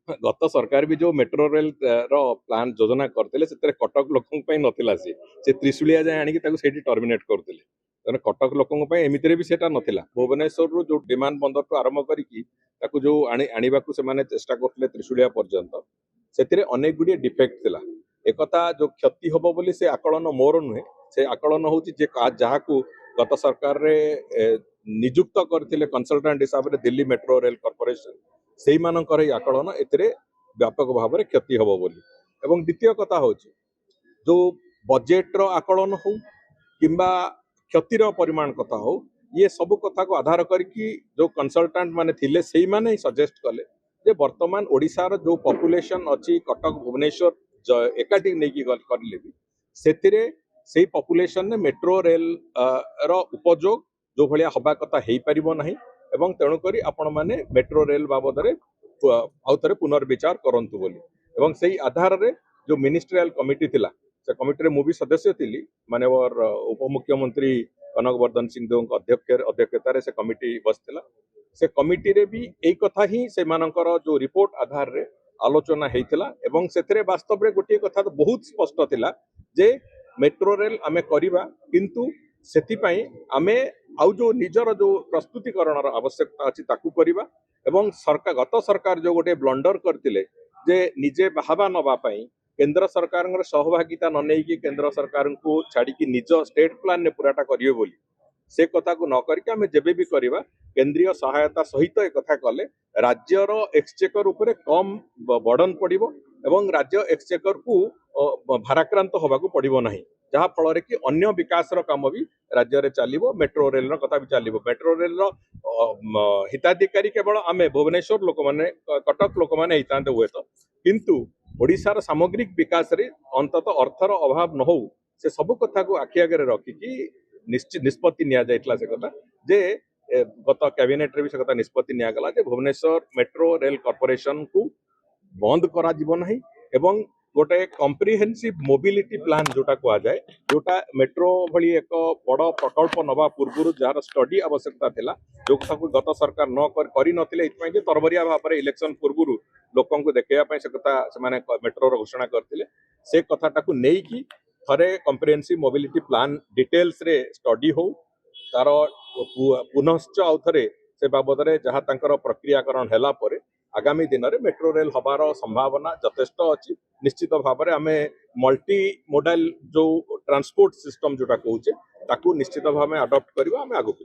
गत सरकार भी जो मेट्रो रेल प्लान योजना करते कटक लोकों नथिला से त्रिशूलिया जाए आनिक टर्मिनेट करते कटक लोकों एमती भी सेटा नथिला भुवनेश्वर रु जो विमान बंदर टू आरंभ करी जो आने से चेष्टा करते त्रिशूलिया पर्यंत से अनेक गुड़िए डिफेक्ट थिला एकता जो क्षति हम बोली से आकलन मोर नुहे से आकलन हूँ जहाँ को गत सरकार रे नियुक्त करथिले कंसल्टेंट हिसाब से दिल्ली मेट्रो रेल कॉर्पोरेशन से मानकर आकलन ए व्यापक भाव में क्षति हम बोली एवं द्वितीय कथा हूँ जो बजेट रो आकलन हो किंबा क्षतिर परिमाण कथा हो ये सब कथा को आधार करके जो कंसल्टेंट माने थिले सेही माने ही सजेस्ट कले जे वर्तमान ओडिशार जो पॉपुलेशन अच्छी कटक भुवनेश्वर एकाठी नहीं करले भी सेथिरे सेही पॉपुलेशन ने मेट्रो रेल रो उपयोग जो भलिया हबा कथा हेई परिबो नाही एवं तेणु करी आपण माने मेट्रो रेल बाबद रे आउ थरे पुनर्विचार करंतु बोली एवं सेही आधार रे जो मिनिस्ट्रियल कमिटी थिला से कमिटी रे मु भी सदस्य थिली माननीय उपमुख्यमंत्री कनक वर्धन सिंहदेव अध्यक्षतार से कमिटी बसला से कमिटी रे भी एक कथा ही से मानकर जो रिपोर्ट आधार रे आलोचना हेइथिला एवं सेथरे वास्तव रे गोटे कथा तो बहुत स्पष्ट थिला जे मेट्रो रेल आमे करिबा किंतु सेथि पई आमे आउ जो निजर जो प्रस्तुतिकरण आवश्यकता अछि ताकू करिबा एवं सरकार गत सरकार जो गोटे ब्लंडर करथिले जे निजे बाहबा नबा पई केंद्र सरकार सहभागिता न नहीं केंद्र सरकार को छाड़ी निज स्टेट प्लान ने पूराटा करिए बोली से कथा को न करके आमे जेबे भी करिबा केंद्रीय सहायता सहित एक कथा कले राज्यर एक्सचेकर उपरे कम बर्डन पड़िबो एवं राज्य एक्सचेकर को भाराक्रांत होबाकू पड़िबो नाही जहाँ फल कि अन्य विकास काम भी राज्य में चलो मेट्रो रेल कथा भी चलो मेट्रो रेल हिताधिकारी केवल आमे भुवनेश्वर लोक मैंने कटक लोक मैंने हुए तो किंतु ओडिशार सामग्रिक विकास रे अंतत अर्थर अभाव न हो से सब कथा को आखि आगे रखिकी निश्चित निष्पत्ति निया जाइतला से कथा जे गत कैबिनेट रे भी से कथा निष्पत्ति निया गला जे भुवनेश्वर मेट्रो रेल कॉर्पोरेशन को बंद करा जीवन नहीं एवं गोटे कम्प्रिहेन्सिव मोबिलिटी प्लान जोटा कह जाए जोटा मेट्रो भली एक बड़ प्रकल्प नवा पूर्व जार स्टडी आवश्यकता थिला जो को गत सरकार न करि नथिले इतपय जे तरबरिया भाव में इलेक्शन पूर्व लोकों को देखाइबा से कथा से मेट्रो घोषणा करथिले से कथाटा को नहीं कि थरे कम्प्रिहेन्सिव मोबिलिटी प्लान डिटेल्स रे स्टडी हो तार पुनश्च आउ थरे से बाबद रे जहाँ तांकर प्रक्रियाकरण हैला परे आगामी दिन में मेट्रो रेल हबार संभावना यथेष्ट अच्छी निश्चित भाव में आम मल्टी मोडाल जो ट्रांसपोर्ट सिस्टम जोटा कहूचे ताकू निश्चित भाव में अडॉप्ट करवा आम आगू